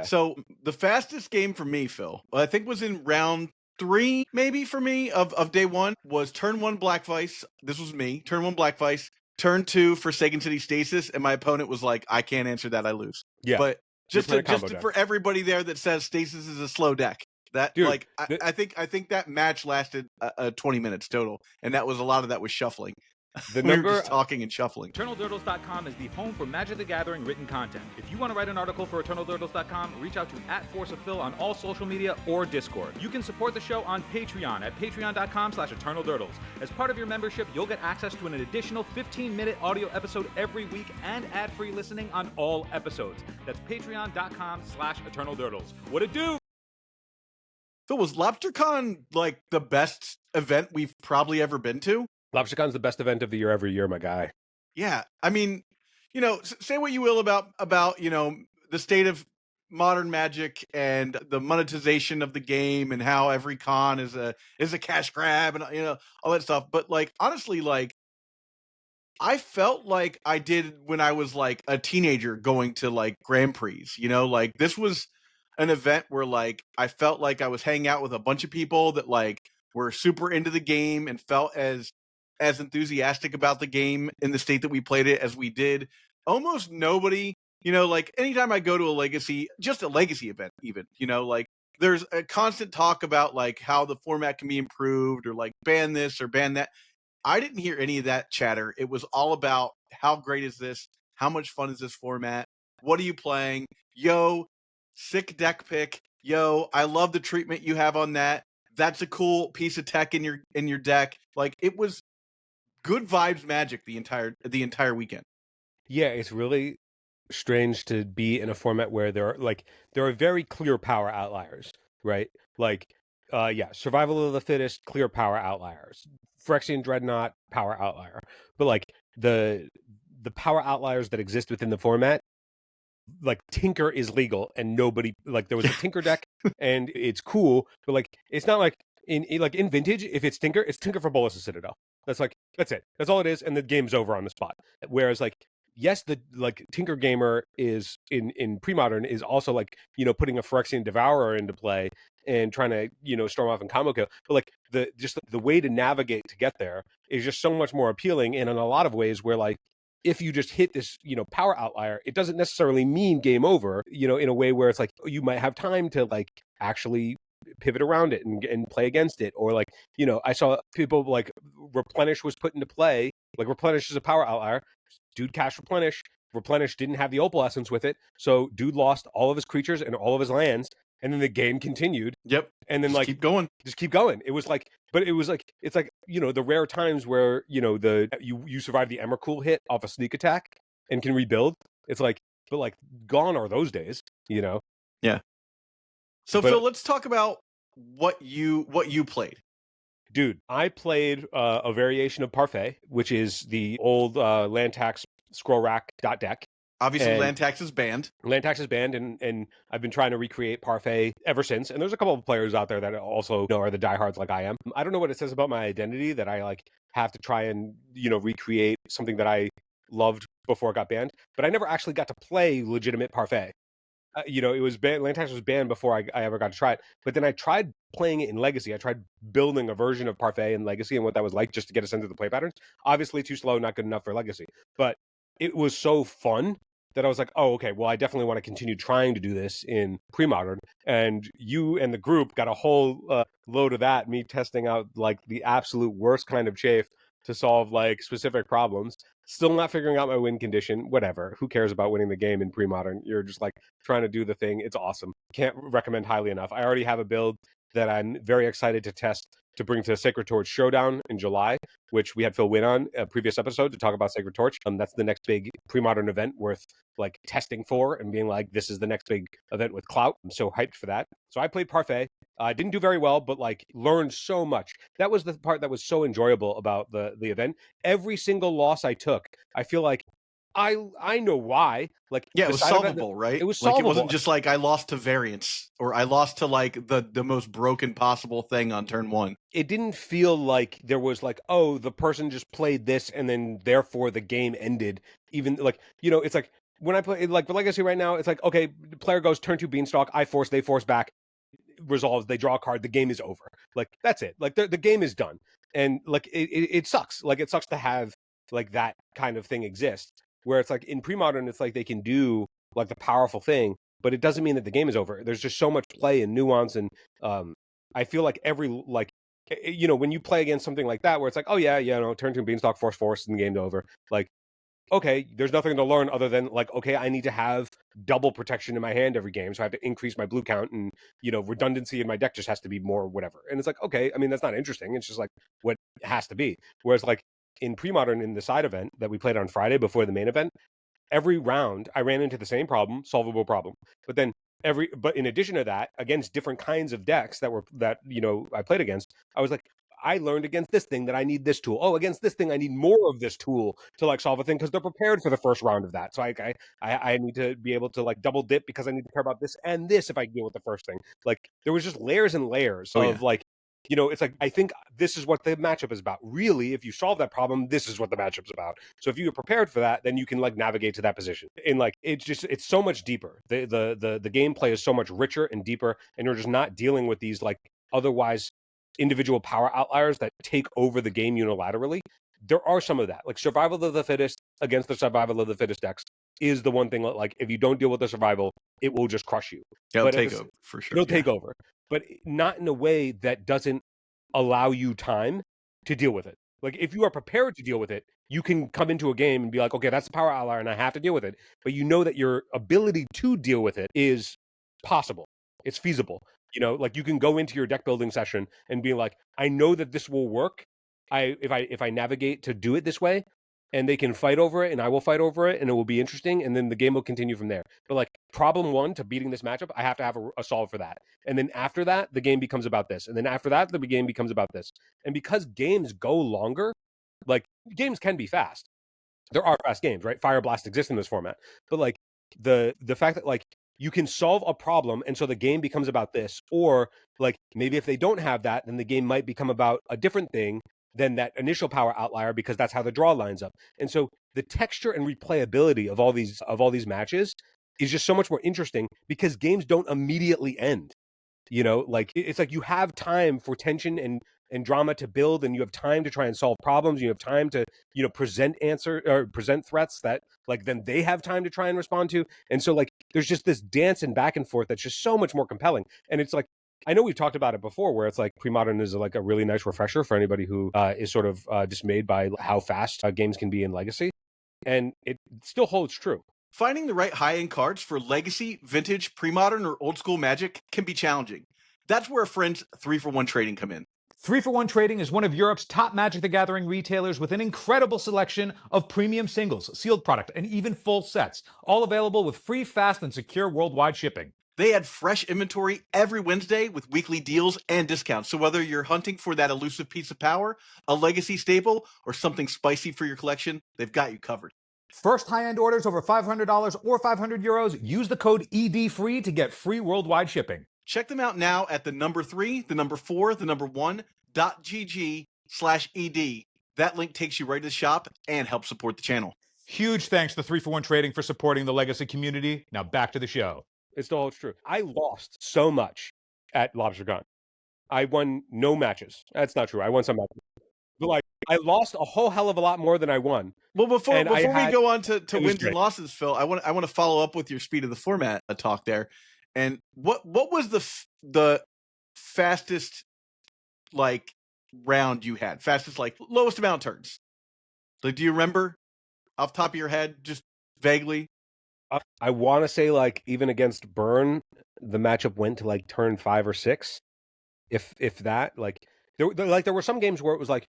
So the fastest game for me, Phil, I think was in round 3, maybe for me of day 1 was turn 1 Black Vice. This was me. Turn 1 Black Vice. Turn 2 Forsaken City Stasis, and my opponent was like, I can't answer that, I lose. Yeah. But You're just playing a combo deck. for everybody there that says Stasis is a slow deck, that Dude, like I think that match lasted 20 minutes total, and that was a lot of that was shuffling. The We were number just talking and shuffling. EternalDurdles.com is the home for Magic the Gathering written content. If you want to write an article for EternalDurdles.com, reach out to @ForceOfPhil on all social media or Discord. You can support the show on Patreon at patreon.com/EternalDurdles. As part of your membership, you'll get access to an additional 15-minute audio episode every week and ad-free listening on all episodes. That's patreon.com/EternalDurdles. What it do? So was LobsterCon like the best event we've probably ever been to? LobsterCon's the best event of the year every year, my guy. Yeah, I mean, say what you will about the state of modern Magic and the monetization of the game and how every con is a cash grab and all that stuff. But like honestly, like I felt like I did when I was like a teenager going to like Grand Prix. Like this was an event where like I felt like I was hanging out with a bunch of people that like were super into the game and felt as enthusiastic about the game in the state that we played it as we did. Almost nobody, like anytime I go to just a legacy event, even, like there's a constant talk about like how the format can be improved or like ban this or ban that. I didn't hear any of that chatter. It was all about how great is this? How much fun is this format? What are you playing? Yo, sick deck pick. Yo, I love the treatment you have on that. That's a cool piece of tech in your deck. Like it was good vibes Magic the entire weekend. Yeah, it's really strange to be in a format where there are very clear power outliers, right? Like survival of the fittest, clear power outliers. Phyrexian Dreadnought, power outlier. But like the power outliers that exist within the format, like Tinker is legal and nobody like there was a Tinker deck and it's cool, but like it's not like in Vintage, if it's Tinker for Bolas' Citadel. That's it. That's all it is, and the game's over on the spot. Whereas like yes, the like Tinker Gamer is in pre-modern is also like, putting a Phyrexian Devourer into play and trying to, storm off and combo kill. But like the way to navigate to get there is just so much more appealing, and in a lot of ways where like if you just hit this, power outlier, it doesn't necessarily mean game over, in a way where it's like you might have time to like actually pivot around it and play against it. Or like, I saw people like Replenish was put into play. Like Replenish is a power outlier. Dude cast Replenish. Replenish didn't have the Opal Essence with it. So dude lost all of his creatures and all of his lands. And then the game continued. Yep. And then just keep going. Just keep going. It was like, but it was like, it's like, the rare times where, you survive the Emrakul hit off a sneak attack and can rebuild. It's like, but like gone are those days, Yeah. So Phil, let's talk about what you played. Dude, I played a variation of Parfait, which is the old land tax scroll rack deck. Obviously, land tax is banned. Land tax is banned, and I've been trying to recreate Parfait ever since. And there's a couple of players out there that also are the diehards like I am. I don't know what it says about my identity that I like have to try and recreate something that I loved before it got banned. But I never actually got to play legitimate Parfait. It was banned. Land tax was banned before I ever got to try it. But then I tried playing it in Legacy. I tried building a version of Parfait in Legacy and what that was like, just to get a sense of the play patterns. Obviously, too slow, not good enough for Legacy. But it was so fun that I was like, oh, okay, well, I definitely want to continue trying to do this in pre-modern. And you and the group got a whole load of that, me testing out like the absolute worst kind of chafe to solve like specific problems. Still not figuring out my win condition. Whatever. Who cares about winning the game in pre-modern? You're just like trying to do the thing. It's awesome. Can't recommend highly enough. I already have a build that I'm very excited to test to bring to Sacred Torch Showdown in July, which we had Phil Wynn on a previous episode to talk about Sacred Torch. That's the next big pre-modern event worth like testing for and being like, this is the next big event with clout. I'm so hyped for that. So I played Parfait. I didn't do very well, but like learned so much. That was the part that was so enjoyable about the event. Every single loss I took, I feel like I know why. Like, yeah, it was solvable, right? It was solvable. Like, it wasn't just like I lost to variance or I lost to like the most broken possible thing on turn one. It didn't feel like there was like, oh, the person just played this and then therefore the game ended. Even like, it's like when I play like for Legacy right now, it's like, okay, the player goes turn 2 Beanstalk, I force, they force back, resolves, they draw a card, the game is over. Like that's it. Like the game is done. And like it sucks. Like it sucks to have like that kind of thing exist. Where it's like in pre-modern, it's like they can do like the powerful thing, but it doesn't mean that the game is over. There's just so much play and nuance, and I feel like every like when you play against something like that, where it's like, oh yeah, turn 2 Beanstalk, force, and the game's over. Like, okay, there's nothing to learn other than like, okay, I need to have double protection in my hand every game, so I have to increase my blue count, and redundancy in my deck just has to be more whatever. And it's like, okay, I mean that's not interesting. It's just like what it has to be. Whereas like in pre-modern, in the side event that we played on Friday before the main event, every round I ran into the same problem, solvable problem. But then but in addition to that, against different kinds of decks that I played against, I was like, I learned against this thing that I need this tool. Oh, against this thing I need more of this tool to like solve a thing because they're prepared for the first round of that. So I need to be able to like double dip because I need to care about this and this if I deal with the first thing. Like there was just layers and layers of like, it's like, I think this is what the matchup is about. Really, if you solve that problem, this is what the matchup's about. So if you're prepared for that, then you can like navigate to that position. And like it's so much deeper. The gameplay is so much richer and deeper, and you're just not dealing with these like otherwise individual power outliers that take over the game unilaterally. There are some of that. Like survival of the fittest against the survival of the fittest decks is the one thing that, like, if you don't deal with the survival, it will just crush you. It'll take over for sure. It'll take over, but not in a way that doesn't allow you time to deal with it. Like if you are prepared to deal with it, you can come into a game and be like, okay, that's the power outlier and I have to deal with it. But you know that your ability to deal with it is possible. It's feasible. Like you can go into your deck building session and be like, I know that this will work. If I navigate to do it this way, and they can fight over it and I will fight over it and it will be interesting, and then the game will continue from there. But like problem 1 to beating this matchup, I have to have a solve for that. And then after that, the game becomes about this. And then after that, the game becomes about this. And because games go longer, like games can be fast. There are fast games, right? Fire Blast exists in this format. But like the fact that like you can solve a problem and so the game becomes about this, or like maybe if they don't have that, then the game might become about a different thing than that initial power outlier, because that's how the draw lines up. And so the texture and replayability of all these matches is just so much more interesting because games don't immediately end. Like it's like you have time for tension and drama to build, and you have time to try and solve problems. You have time to present threats that like then they have time to try and respond to. And so like there's just this dance and back and forth that's just so much more compelling. And it's like, I know we've talked about it before, where it's like pre-modern is like a really nice refresher for anybody who is sort of dismayed by how fast games can be in Legacy, and it still holds true. Finding the right high-end cards for Legacy, Vintage, Pre-Modern, or Old School Magic can be challenging. That's where friends 3-for-1 Trading come in. 3-for-1 Trading is one of Europe's top Magic the Gathering retailers with an incredible selection of premium singles, sealed product, and even full sets, all available with free, fast, and secure worldwide shipping. They add fresh inventory every Wednesday with weekly deals and discounts. So whether you're hunting for that elusive piece of power, a Legacy staple, or something spicy for your collection, they've got you covered. First high-end orders over $500 or €500, use the code EDFREE to get free worldwide shipping. Check them out now at the number 3, the number 4, the number 1.gg/ED. That link takes you right to the shop and helps support the channel. Huge thanks to 3-for-1 Trading for supporting the Legacy community. Now back to the show. It still holds true. I lost so much at LobsterCon. I won no matches. That's not true. I won some matches. But like, I lost a whole hell of a lot more than I won. Well, before we go on to wins and losses, Phil, I want to follow up with your speed of the format talk there. And what was the fastest like round you had? Fastest like lowest amount of turns? Like, do you remember off the top of your head, just vaguely? I want to say like even against Burn, the matchup went to like turn 5 or 6, if that. Like there were some games where it was like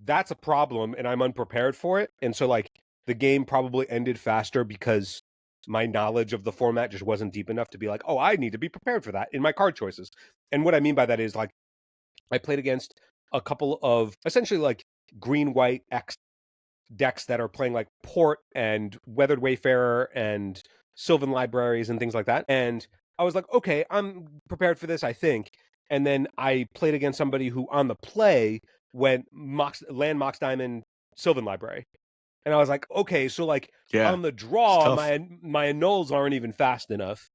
that's a problem and I'm unprepared for it, and so like the game probably ended faster because my knowledge of the format just wasn't deep enough to be like, oh, I need to be prepared for that in my card choices. And what I mean by that is like I played against a couple of essentially like green-white X decks that are playing like Port and Weathered Wayfarer and Sylvan Libraries and things like that. And I was like, okay, I'm prepared for this, I think. And then I played against somebody who on the play went Land Mox Diamond Sylvan Library. And I was like, okay, so like Yeah. on the It's draw, tough. my annuls aren't even fast enough.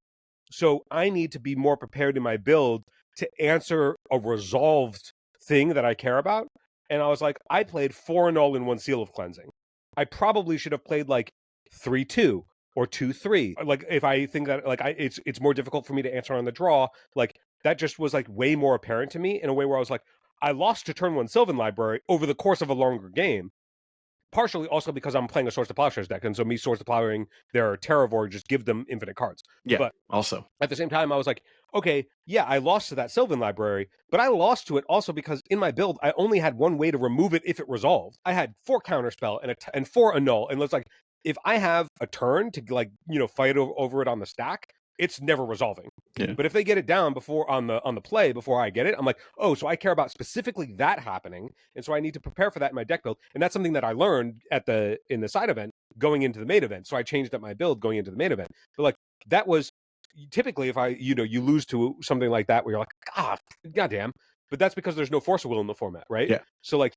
So I need to be more prepared in my build to answer a resolved thing that I care about. And I was like, I played 4 annul in 1 seal of cleansing. I probably should have played like 3-2 or 2-3. Like if I think that like it's more difficult for me to answer on the draw, like that just was like way more apparent to me in a way where I was like, I lost to turn 1 Sylvan Library over the course of a longer game. Partially also because I'm playing a Source to Plowshares deck, and so me Source to Plowing their Terravore just give them infinite cards. Yeah. But Also, at the same time, I was like, okay, yeah, I lost to that Sylvan Library, but I lost to it also because in my build, I only had one way to remove it if it resolved. I had 4 Counterspell and 4 Annul, and it's like, if I have a turn to like, fight over it on the stack, it's never resolving. yeah. But if they get it down before on the play before I get it, I'm like, oh, so I care about specifically that happening, and so I need to prepare for that in my deck build. And that's something that I learned in the side event going into the main event. So I changed up my build going into the main event. But like that was typically if I you lose to something like that where you're like, goddamn. But that's because there's no force of will in the format, right? Yeah. So like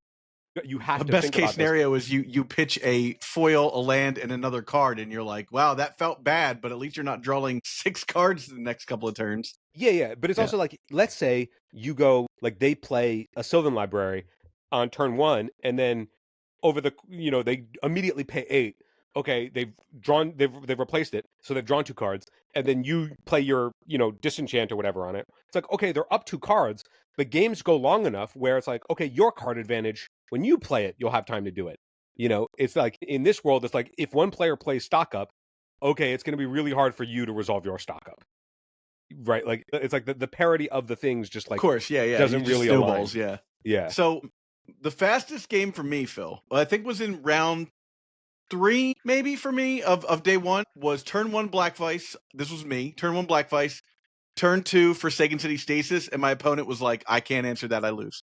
you have The to best think case about this. scenario is you pitch a foil, a land, and another card, and you're like, wow, that felt bad, but at least you're not drawing 6 cards the next couple of turns. Yeah. But it's also like, let's say you go like they play a Sylvan Library on turn 1, and then over the they immediately pay 8. Okay, they've replaced it, so they've drawn 2 cards, and then you play your disenchant or whatever on it. It's like, okay, they're up 2 cards, but games go long enough where it's like, okay, your card advantage when you play it, you'll have time to do it. It's like in this world, it's like if one player plays stock up, okay, it's going to be really hard for you to resolve your stock up, right? Like it's like the parity of the things just like Of course, yeah. doesn't really snowballs, align. yeah. Yeah. So the fastest game for me, Phil, I think was in round 3, maybe for me of day 1 was turn 1 Black Vice. This was me. Turn 1 Black Vice. Turn 2 Forsaken City Stasis, and my opponent was like, I can't answer that, I lose.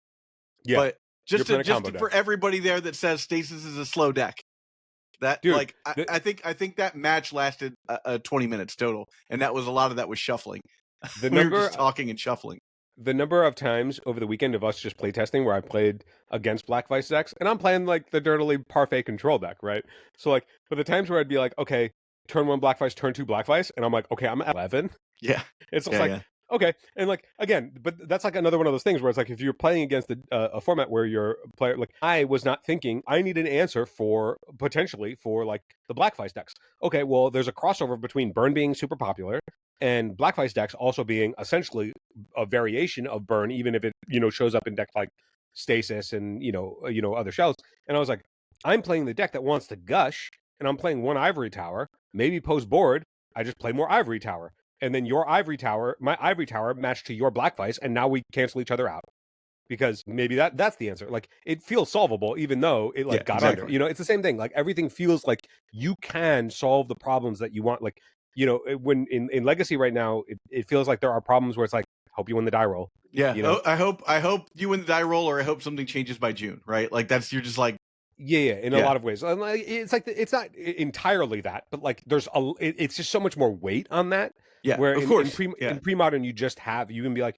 Yeah. But just You're playing a combo for deck. everybody there that says Stasis is a slow deck. That Dude, like I think that match lasted 20 minutes total, and that was a lot of that was shuffling. The We were number just talking and shuffling. the number of times over the weekend of us just playtesting where I played against Black Vice decks, and I'm playing like the dirtily parfait control deck, right? So like for the times where I'd be like, okay, turn 1 Black Vice, turn 2 Black Vice, and I'm like, okay, I'm at 11. Yeah. It's just Yeah, like, yeah. okay, and like again, but that's like another one of those things where it's like if you're playing against a format where your player, like I was not thinking I need an answer for potentially for like the Black Vice decks. Okay, well there's a crossover between Burn being super popular and Black Vice decks also being essentially a variation of Burn, even if it shows up in decks like Stasis and other shells. And I was like, I'm playing the deck that wants to gush, and I'm playing 1 Ivory Tower. Maybe post board, I just play more Ivory Tower. And then your Ivory Tower, my Ivory Tower matched to your Black Vice, and now we cancel each other out. Because maybe that's the answer. Like it feels solvable, even though it like got under. It's the same thing. Like everything feels like you can solve the problems that you want. Like, when in Legacy right now, it feels like there are problems where it's like, hope you win the die roll. Yeah. I hope you win the die roll, or I hope something changes by June, right? Like you're just like, yeah, in a lot of ways. And like, it's like it's not entirely that, but like there's it's just so much more weight on that. Yeah, where of course. In pre-modern you can be like,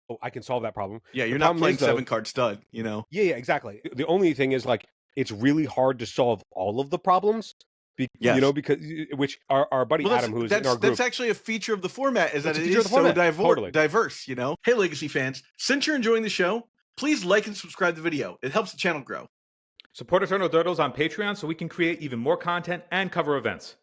oh, I can solve that problem. Yeah, you're not playing 7-card stud, Yeah, exactly. The only thing is like it's really hard to solve all of the problems. Because which our buddy Adam, who's in our group, that's actually a feature of the format, is that it is so diverse. Hey, Legacy fans, since you're enjoying the show, please like and subscribe the video. It helps the channel grow. Support Eternal Turtles on Patreon so we can create even more content and cover events.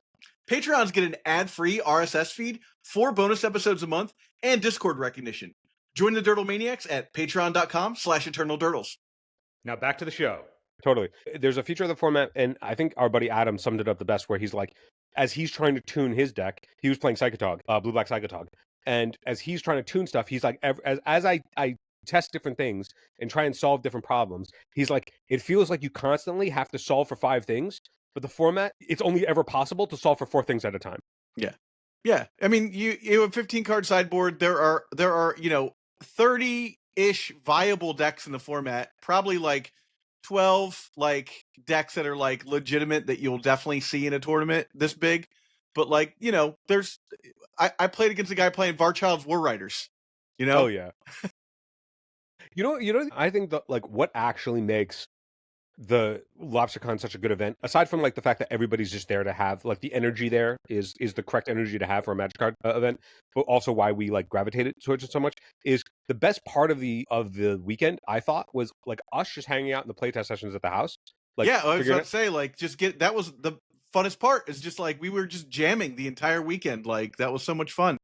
Patreons get an ad-free RSS feed, 4 bonus episodes a month, and Discord recognition. Join the Dirtle Maniacs at patreon.com/eternaldurtles. Now back to the show. Totally. There's a feature of the format, and I think our buddy Adam summed it up the best, where he's like, as he's trying to tune his deck, he was playing Psychotog, Blue-Black Psychotog, and as he's trying to tune stuff, he's like, as I test different things and try and solve different problems, he's like, it feels like you constantly have to solve for 5 things, but the format, it's only ever possible to solve for 4 things at a time. Yeah. I mean, you have 15-card sideboard. There are 30-ish viable decks in the format. Probably like 12 like decks that are like legitimate that you'll definitely see in a tournament this big. But like, there's I played against a guy playing Varchild's War Riders. Oh yeah. I think that like what actually makes the LobsterCon such a good event, aside from like the fact that everybody's just there to have like the energy there is the correct energy to have for a Magic card event, but also why we like gravitated towards it so much is the best part of the weekend I thought was like us just hanging out in the playtest sessions at the house. Like Yeah, I was figuring about to say, like, that was the funnest part. Is just like we were just jamming the entire weekend. Like that was so much fun.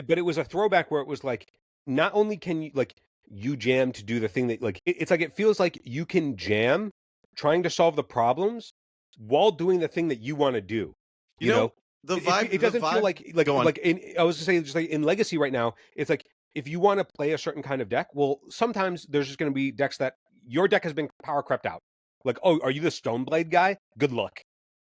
but it was a throwback where it was like not only can you like you jam to do the thing that like it's like it feels like you can jam trying to solve the problems while doing the thing that you want to do. You You know, know, the it, vibe. it doesn't feel like Go on. in I was to say just like in Legacy right now, it's like if you want to play a certain kind of deck, well, sometimes there's just going to be decks that your deck has been power crept out. Like, oh, are you the Stoneblade guy? Good luck.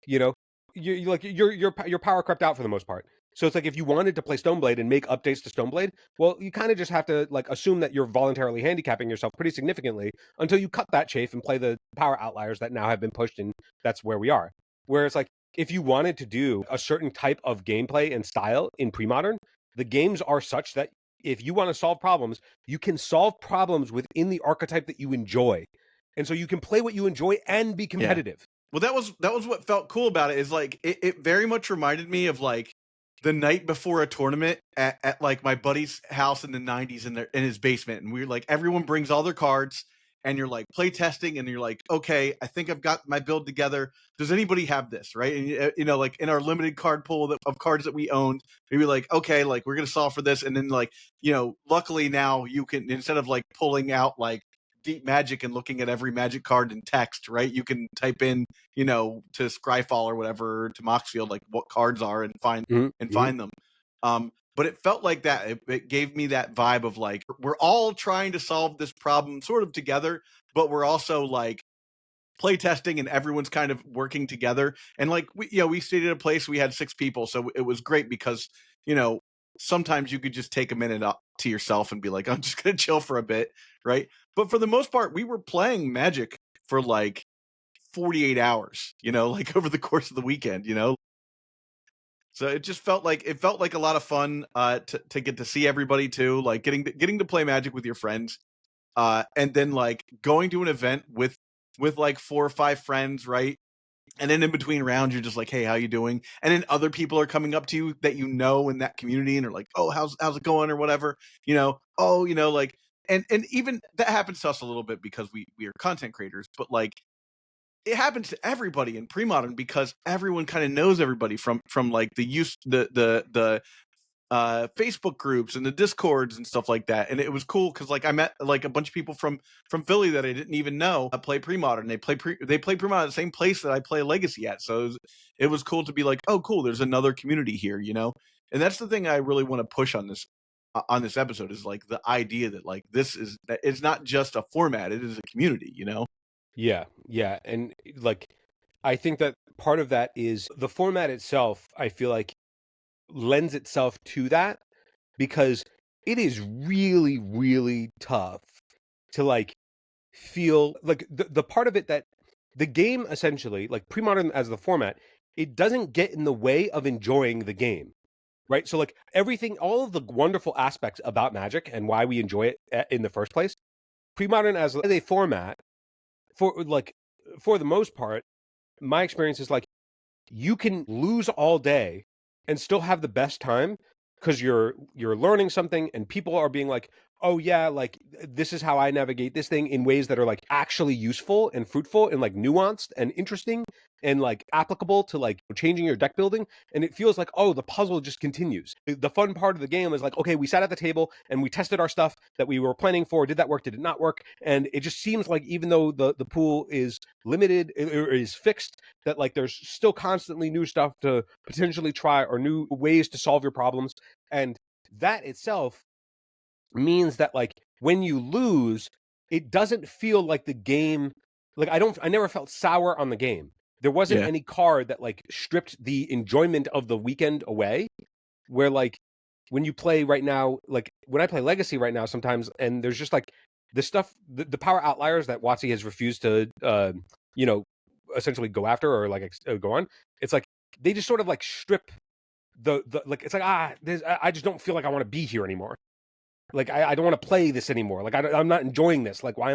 You know, you like your power crept out for the most part. So it's like if you wanted to play Stoneblade and make updates to Stoneblade, well, you kind of just have to like assume that you're voluntarily handicapping yourself pretty significantly until you cut that chafe and play the power outliers that now have been pushed, and that's where we are. Whereas like if you wanted to do a certain type of gameplay and style in pre-modern, the games are such that if you want to solve problems, you can solve problems within the archetype that you enjoy. And so you can play what you enjoy and be competitive. Well, that was what felt cool about it. Is like it very much reminded me of like the night before a tournament at like my buddy's house in the '90s in his basement, and we were like everyone brings all their cards, and you're like play testing, and you're like, okay, I think I've got my build together. Does anybody have this, right? And you know, like in our limited card pool of cards that we owned, we were like, okay, like we're gonna solve for this, and then like you know, luckily now you can, instead of like pulling out like deep magic and looking at every magic card in text, right? You can type in, you know, to Scryfall or whatever, to Moxfield, like what cards are and find them. But it felt like that. It gave me that vibe of like we're all trying to solve this problem sort of together, but we're also like playtesting and everyone's kind of working together. And like we stayed at a place, we had 6 people, so it was great because you know sometimes you could just take a minute up to yourself and be like, I'm just gonna chill for a bit, right? But for the most part, we were playing Magic for like 48 hours, you know, like over the course of the weekend, you know. So it just felt like a lot of fun to get to see everybody too, like getting to play Magic with your friends, and then like going to an event with like 4 or 5 friends, right? And then in between rounds, you're just like, hey, how you doing? And then other people are coming up to you that you know in that community and are like, oh, how's it going or whatever, you know? Oh, you know, like, and even that happens to us a little bit because we are content creators, but like it happens to everybody in pre-modern because everyone kind of knows everybody from like the Facebook groups and the Discords and stuff like that. And it was cool because like I met like a bunch of people from Philly that I didn't even know play pre-modern. They play pre-modern at the same place that I play Legacy at. So it was cool to be like, oh, cool, there's another community here, you know. And that's the thing I really want to push on this episode is like the idea that like it's not just a format; it is a community, you know. Yeah. And like I think that part of that is the format itself, I feel like lends itself to that because it is really, really tough to like feel like the part of it that the game essentially, like pre-modern as the format, it doesn't get in the way of enjoying the game. Right. So like everything, all of the wonderful aspects about Magic and why we enjoy it in the first place, pre-modern as a format, for the most part, my experience is like you can lose all day and still have the best time because you're learning something and people are being like, oh yeah, like this is how I navigate this thing in ways that are like actually useful and fruitful and like nuanced and interesting and like applicable to like changing your deck building. And it feels like, oh, the puzzle just continues. The fun part of the game is like, okay, we sat at the table and we tested our stuff that we were planning for. Did that work? Did it not work? And it just seems like even though the pool is limited or is fixed, that like there's still constantly new stuff to potentially try or new ways to solve your problems. And that itself means that like when you lose, it doesn't feel like the game, like I never felt sour on the game. There wasn't Yeah. any card that like stripped the enjoyment of the weekend away. Where like when you play right now, like when I play Legacy right now sometimes, and there's just like the stuff, the power outliers that WotC has refused to you know, essentially go after or like go on. It's like they just sort of like strip the like it's like I just don't feel like I want to be here anymore. Like I don't want to play this anymore. Like I'm not enjoying this. Like why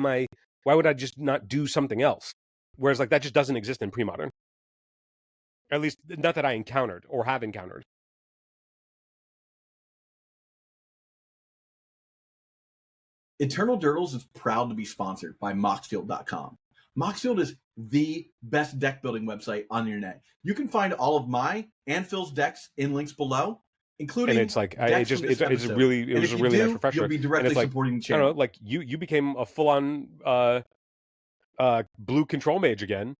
would I just not do something else? Whereas like that just doesn't exist in pre-modern. At least not that I encountered or have encountered. Eternal Durdles is proud to be sponsored by Moxfield.com. Moxfield is the best deck building website on the internet. You can find all of my and Phil's decks in links below, including And it's like decks it from this was a episode. really And if you nice do, refresher. you'll be And directly it's like, supporting the I channel. don't know, like you became a full-on blue control mage again.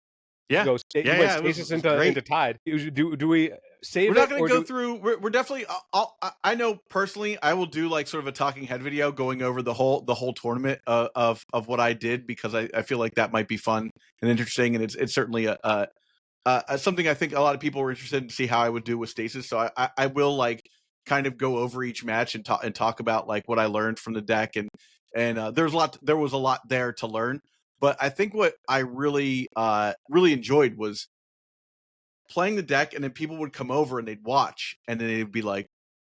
Yeah. You went stasis into Tide. Do we save We're it? not going to go do... through. We're definitely. I know personally, I will do like sort of a talking head video going over the whole tournament of what I did, because I feel like that might be fun and interesting, and it's certainly a something I think a lot of people were interested in to see how I would do with stasis. So I will like kind of go over each match and talk about like what I learned from the deck, and there was a lot there to learn. But I think what I really enjoyed was playing the deck, and then people would come over and they'd watch, and then they'd be like,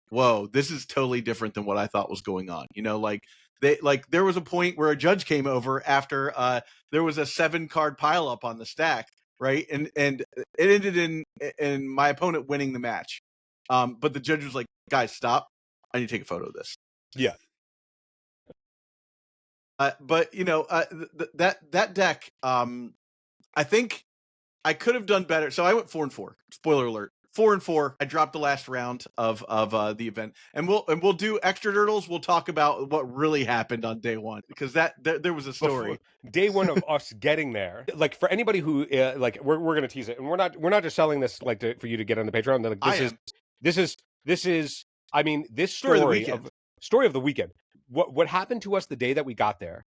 whoa, this is totally different than what I thought was going on. There was a point where a judge came over after there was a 7-card pileup on the stack, right? And it ended in my opponent winning the match. But the judge was like, guys, stop. I need to take a photo of this. Yeah. But that deck, I think I could have done better. So I went 4-4. Spoiler alert: 4-4. I dropped the last round of the event, and we'll do extra turtles. We'll talk about what really happened on day one, because there was a story. Day one of us getting there. Like for anybody who like we're gonna tease it, and we're not just selling this like for you to get on the Patreon. Like, this is I mean, this story of the weekend. What happened to us the day that we got there,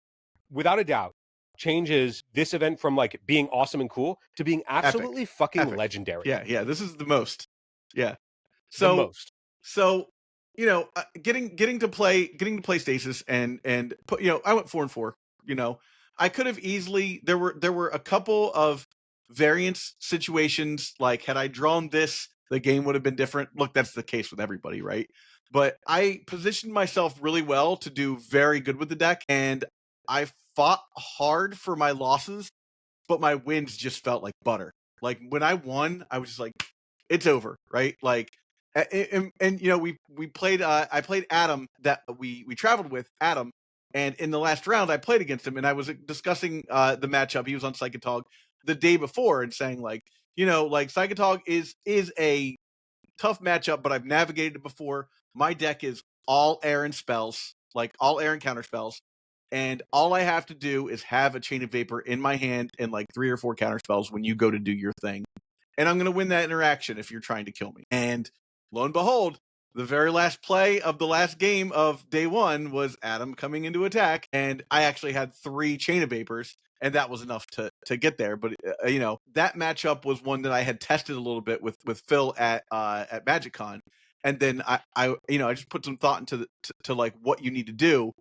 without a doubt, changes this event from like being awesome and cool to being absolutely fucking legendary. Yeah, this is the most. Yeah. So getting to play stasis and put, I went 4-4. I could have easily, there were a couple of variance situations, like had I drawn this, the game would have been different. Look, that's the case with everybody, right? But I positioned myself really well to do very good with the deck, and I fought hard for my losses, but my wins just felt like butter. Like when I won, I was just like, it's over, right? Like, and we played. I played Adam, that we traveled with Adam, and in the last round, I played against him, and I was discussing the matchup. He was on Psychotog the day before and saying like, Psychotog is a tough matchup, but I've navigated it before. My deck is all air and spells, like all air and counter spells. And all I have to do is have a Chain of Vapor in my hand and like 3 or 4 counter spells when you go to do your thing. And I'm going to win that interaction if you're trying to kill me. And lo and behold, the very last play of the last game of day one was Adam coming into attack. And I actually had 3 Chain of Vapors, and that was enough to get there. But, that matchup was one that I had tested a little bit with Phil at MagicCon. And then I just put some thought into to like what you need to do.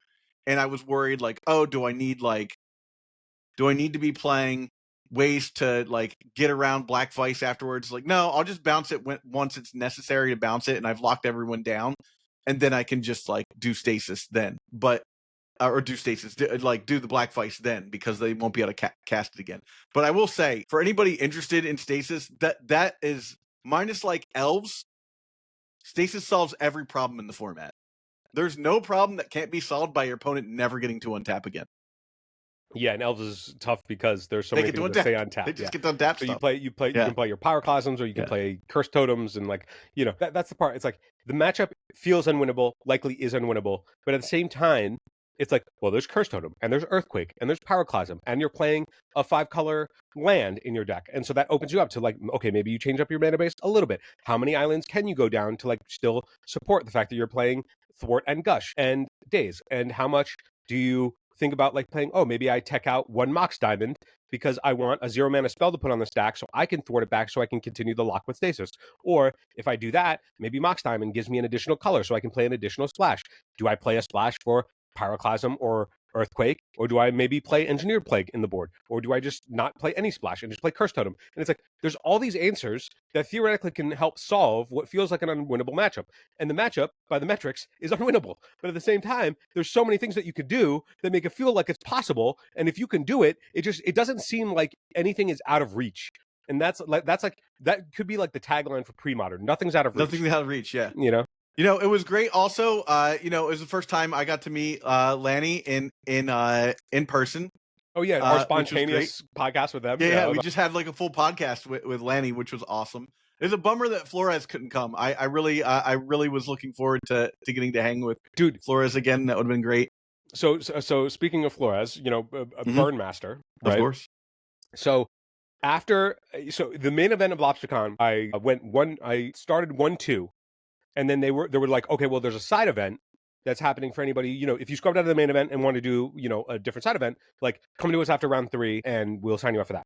And I was worried, like, oh, do I need to be playing ways to like get around Black Vice afterwards? Like, no, I'll just bounce it once it's necessary to bounce it, and I've locked everyone down, and then I can just like do stasis then, do the Black Vice then, because they won't be able to cast it again. But I will say, for anybody interested in stasis, that is minus like elves. Stasis solves every problem in the format. There's no problem that can't be solved by your opponent never getting to untap again. Yeah, and elves is tough because there's so many things that stay on tap. They just get to untap so stuff. You can play your Pyroclasms, or you can play Curse Totems, and like, that's the part. It's like the matchup feels unwinnable, likely is unwinnable, but at the same time, it's like, well, there's Curse Totem, and there's Earthquake, and there's Pyroclasm, and you're playing a 5-color land in your deck. And so that opens you up to like, okay, maybe you change up your mana base a little bit. How many islands can you go down to like still support the fact that you're playing Thwart and Gush and Daze? And how much do you think about like playing, oh, maybe I tech out 1 Mox Diamond because I want a 0-mana spell to put on the stack so I can thwart it back so I can continue the lock with stasis. Or if I do that, maybe Mox Diamond gives me an additional color so I can play an additional splash. Do I play a splash for Pyroclasm or Earthquake, or do I maybe play Engineered Plague in the board, or do I just not play any splash and just play Curse Totem? And it's like there's all these answers that theoretically can help solve what feels like an unwinnable matchup. And the matchup, by the metrics, is unwinnable. But at the same time, there's so many things that you could do that make it feel like it's possible. And if you can do it, it doesn't seem like anything is out of reach. And that could be like the tagline for pre-modern. Nothing's out of reach. Nothing's out of reach. Yeah. It was great. Also, it was the first time I got to meet Lanny in person. Oh yeah, our spontaneous podcast with them. Yeah, we just had like a full podcast with Lanny, which was awesome. It's a bummer that Flores couldn't come. I really was looking forward to getting to hang with Flores again. That would have been great. So speaking of Flores, a burn master, right? Of course. So the main event of LobsterCon, I started 1-2, and then they were like, okay, well, there's a side event that's happening for anybody. If you scrubbed out of the main event and want to do, a different side event, like come to us after round 3 and we'll sign you up for that.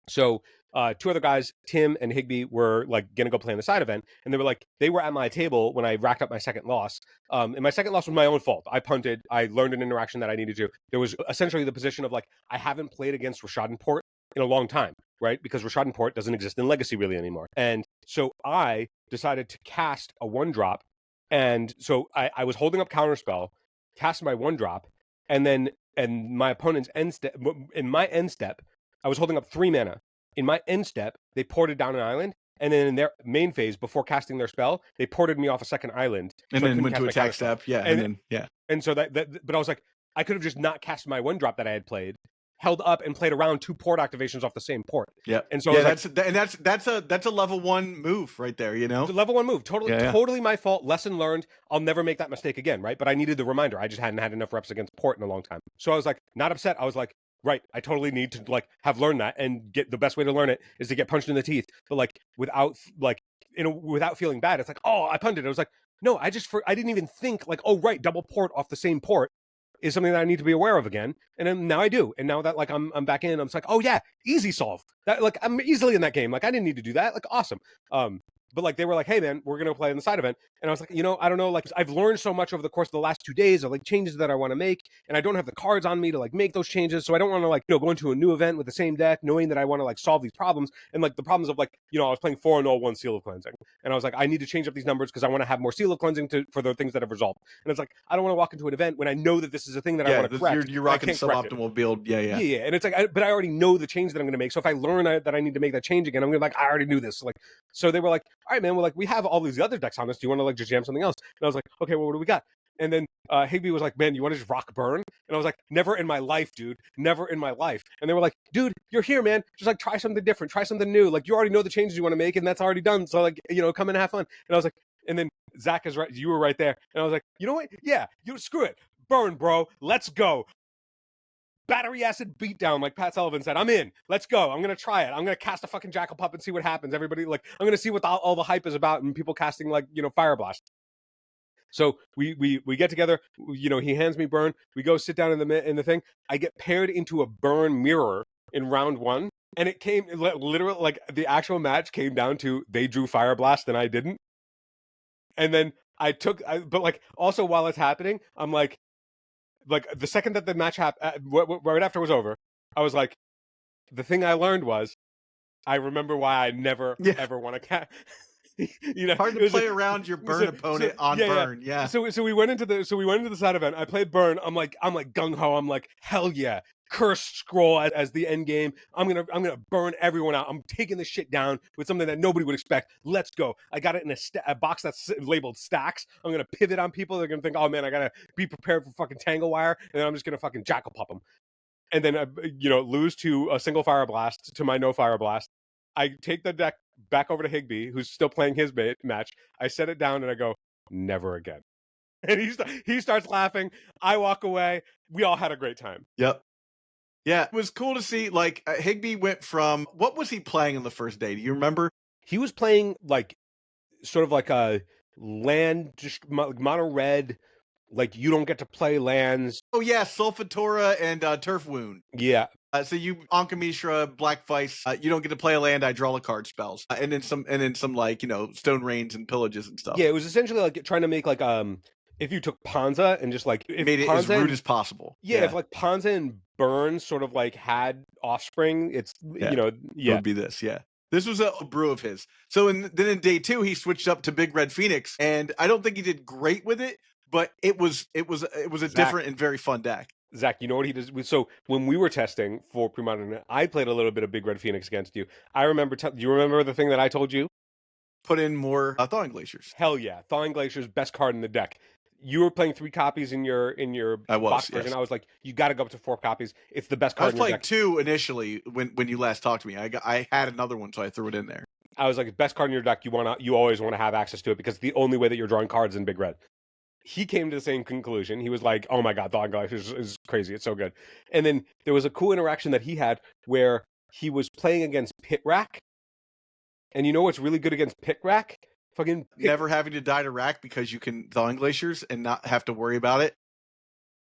So 2 other guys, Tim and Higby, were like gonna go play in the side event, and they were at my table when I racked up my second loss. And my second loss was my own fault. I punted. I learned an interaction that I needed to. There was essentially the position of like, I haven't played against Rashad Port in a long time, right? Because Rashad Port doesn't exist in Legacy really anymore. And so I decided to cast a 1-drop. And so I was holding up Counterspell, cast my 1-drop, and my opponent's end step, in my end step, I was holding up 3 mana. In my end step, they ported down an island, and then in their main phase, before casting their spell, they ported me off a second island. And then went to attack step, And so but I was like, I could have just not cast my 1-drop that I had played, held up and played around 2 port activations off the same port. Yeah. And so that's a level 1 move right there, It's a level 1 move. Totally my fault. Lesson learned. I'll never make that mistake again, right? But I needed the reminder. I just hadn't had enough reps against port in a long time. So I was like, not upset. I was like, right, I totally need to like have learned that, and get the best way to learn it is to get punched in the teeth, but like without feeling bad. It's like, oh, I punted. I was like, no, I didn't even think like, oh right, double port off the same port is something that I need to be aware of again. And then now I do. And now that like I'm back in, I'm just like, oh yeah, easy solve. That like I'm easily in that game. Like I didn't need to do that. Like awesome. But like they were like, hey man, we're gonna play in the side event. And I was like, I don't know, like I've learned so much over the course of the last 2 days of like changes that I want to make, and I don't have the cards on me to like make those changes. So I don't want to like, go into a new event with the same deck, knowing that I want to like solve these problems. And like the problems of like, I was playing 4-0-1 Seal of Cleansing. And I was like, I need to change up these numbers because I want to have more Seal of Cleansing for the things that have resolved. And it's like, I don't want to walk into an event when I know that this is a thing that I want to correct. You're rocking suboptimal build. Yeah. And it's like, but I already know the change that I'm going to make. So if I learn that I need to make that change again, I'm going to like, I already knew this. So they were like, all right, man, well, like we have all these other decks on this. Do you want to like just jam something else? And I was like, okay, well, what do we got? And then Higby was like, man, you want to just rock burn? And I was like, never in my life, dude. Never in my life. And they were like, dude, you're here, man. Just like try something different. Try something new. Like you already know the changes you want to make, and that's already done. So like, come in and have fun. And I was like, and then Zach is right. You were right there. And I was like, you know what? Yeah, screw it. Burn, bro. Let's go. Battery acid beatdown, like Pat Sullivan said. I'm in. Let's go. I'm gonna try it. I'm gonna cast a fucking Jackal Pup and see what happens. Everybody, like, I'm gonna see what all the hype is about, and people casting like Fire Blast. So we get together. He hands me burn. We go sit down in the thing. I get paired into a burn mirror in round 1, and it came literally like the actual match came down to they drew Fire Blast and I didn't. And then but like also while it's happening, I'm like the second that the match happened, right after it was over, I was like, the thing I learned was, I remember why I never ever want to cast. Hard to play around your burn opponent on burn. Yeah. So we went into the side event. I played burn. I'm like gung ho. I'm like, hell yeah. Curse scroll as the end game. I'm gonna burn everyone out. I'm taking this shit down with something that nobody would expect. Let's go. I got it in a box that's labeled stacks. I'm gonna pivot on people. They're gonna think, oh man, I gotta be prepared for fucking Tangle Wire, and then I'm just gonna fucking Jackal Pup them. And then lose to a single Fire Blast to my no Fire Blast. I take the deck back over to Higby, who's still playing his match. I set it down and I go, never again. And he starts laughing. I walk away. We all had a great time. Yep. Yeah, it was cool to see, like, Higby went from, what was he playing on the first day? Do you remember? He was playing, like, sort of like a land, just mono red, like, you don't get to play lands. Oh, yeah, Sulfatora and Turf Wound. Yeah. So you, Anka Mishra, Black Vice, you don't get to play a land, I draw a card spells. And then some like, Stone Rains and Pillages and stuff. Yeah, it was essentially like trying to make, like, if you took Panza and just like if Made it as Panza rude and, as possible. yeah, if like Panza and Burn sort of like had offspring, it's Yeah. you know, It yeah. would be this, yeah. This was a brew of his. So then in day 2, he switched up to Big Red Phoenix, and I don't think he did great with it, but it was a different and very fun deck. Zach, you know what he does? So when we were testing for Pre-Modern, I played a little bit of Big Red Phoenix against you. I remember. Do you remember the thing that I told you? Put in more Thawing Glaciers. Hell yeah, Thawing Glacier's best card in the deck. You were playing 3 copies in your I was, box version. yes. I was like, you got to go up to 4 copies. It's the best I was card in your playing deck. 2 initially when you last talked to me. I had another one, so I threw it in there. I was like, best card in your deck. You always want to have access to it because it's the only way that you're drawing cards in Big Red. He came to the same conclusion. He was like, oh my god, Thawing Glacier is crazy. It's so good. And then there was a cool interaction that he had where he was playing against Pit Rack. And you know what's really good against Pit Rack? Fucking Never having to die to rack because you can Thawing Glaciers and not have to worry about it.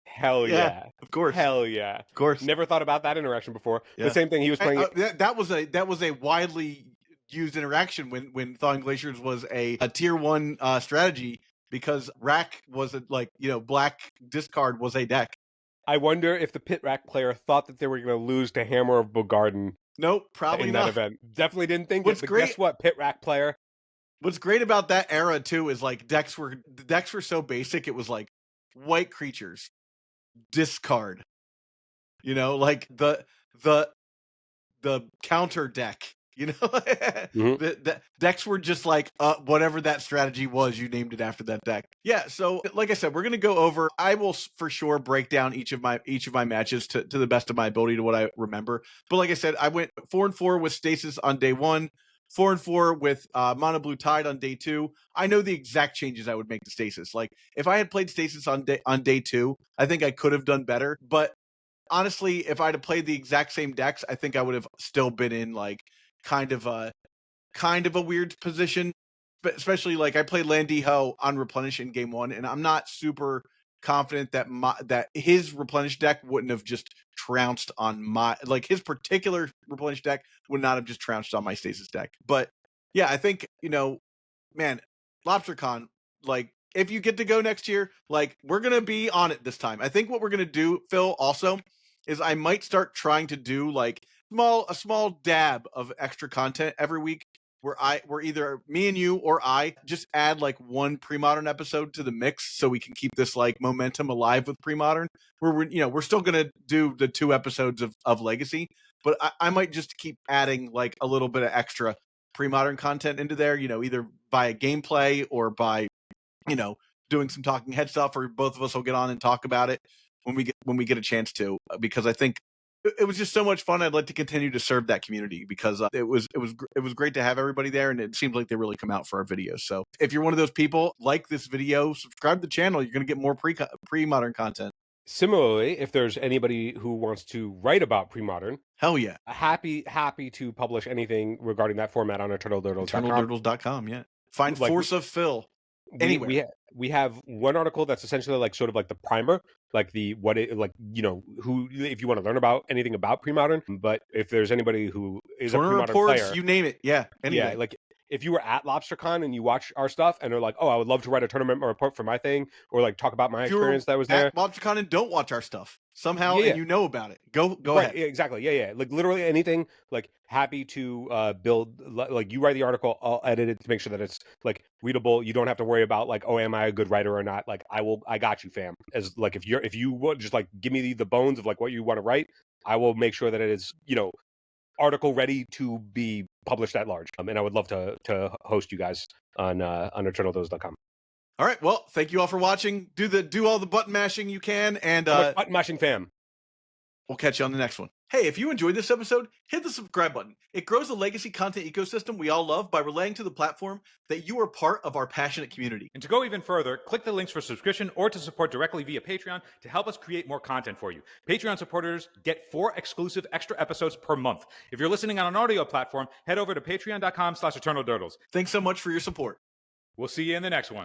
Hell yeah. Of course. Hell yeah. Of course. Never thought about that interaction before. Yeah. The same thing he was playing. That was a widely used interaction when Thawing Glaciers was a tier 1 strategy, because rack was black discard was a deck. I wonder if the Pit Rack player thought that they were going to lose to Hammer of Bogarden. Nope, probably in not. that event. Definitely didn't think What's it. But great- guess what, Pit Rack player? What's great about that era too is like the decks were so basic. It was like white creatures, discard. You know, like the counter deck. You know, the decks were just like whatever that strategy was, you named it after that deck. Yeah, so like I said, we're gonna go over. I will for sure break down each of my matches to the best of my ability to what I remember. But like I said, I went 4-4 with Stasis on day 1, 4-4 with Mono Blue Tide on day 2. I know the exact changes I would make to Stasis. Like if I had played Stasis on day 2, I think I could have done better. But honestly, if I'd have played the exact same decks, I think I would have still been in like kind of a weird position. But especially like I played Landiho on Replenish in game 1, and I'm not super confident that that his Replenish deck wouldn't have just trounced on my, like his particular Replenish deck would not have just trounced on my Stasis deck. But yeah, I think, man, LobsterCon, like if you get to go next year, like we're gonna be on it this time. I think what we're gonna do, Phil, also is I might start trying to do like a small dab of extra content every week, where either me and you or I just add like one pre-modern episode to the mix, so we can keep this like momentum alive with pre-modern. Where we're still gonna do the 2 episodes of Legacy, but I might just keep adding like a little bit of extra pre-modern content into there, either via gameplay or by doing some talking head stuff, or both of us will get on and talk about it when we get a chance to, because I think it was just so much fun. I'd like to continue to serve that community, because it was great to have everybody there, and it seems like they really come out for our videos. So if you're one of those people, like this video, subscribe to the channel. You're going to get more pre-modern content. Similarly, if there's anybody who wants to write about pre-modern, hell yeah, happy to publish anything regarding that format on EternalDurtles.com. EternalDurtles.com, yeah. Find like, Force of Phil anywhere. We have one article that's essentially like sort of like the primer, like who, if you want to learn about anything about pre-modern. But if there's anybody who is Corner a pre-modern reports, player, you name it, yeah, anything. Yeah, like if you were at LobsterCon and you watch our stuff and are like, oh, I would love to write a tournament report for my thing, or like talk about my experience that was there. At LobsterCon and don't watch our stuff somehow, and you know about it. Go right, ahead. Yeah, exactly. Yeah. Like literally anything. Like happy to build. Like you write the article, I'll edit it to make sure that it's like readable. You don't have to worry about like, oh, am I a good writer or not? Like I got you, fam. As like if you would just like give me the bones of like what you want to write, I will make sure that it is article ready to be published at large. And I would love to host you guys on EternalDurtles.com. All right. Well, thank you all for watching. Do all the button mashing you can, and button mashing fam. We'll catch you on the next one. Hey, if you enjoyed this episode, hit the subscribe button. It grows the legacy content ecosystem we all love by relaying to the platform that you are part of our passionate community. And to go even further, click the links for subscription or to support directly via Patreon to help us create more content for you. Patreon supporters get 4 exclusive extra episodes per month. If you're listening on an audio platform, head over to patreon.com/EternalDurtles. Thanks so much for your support. We'll see you in the next one.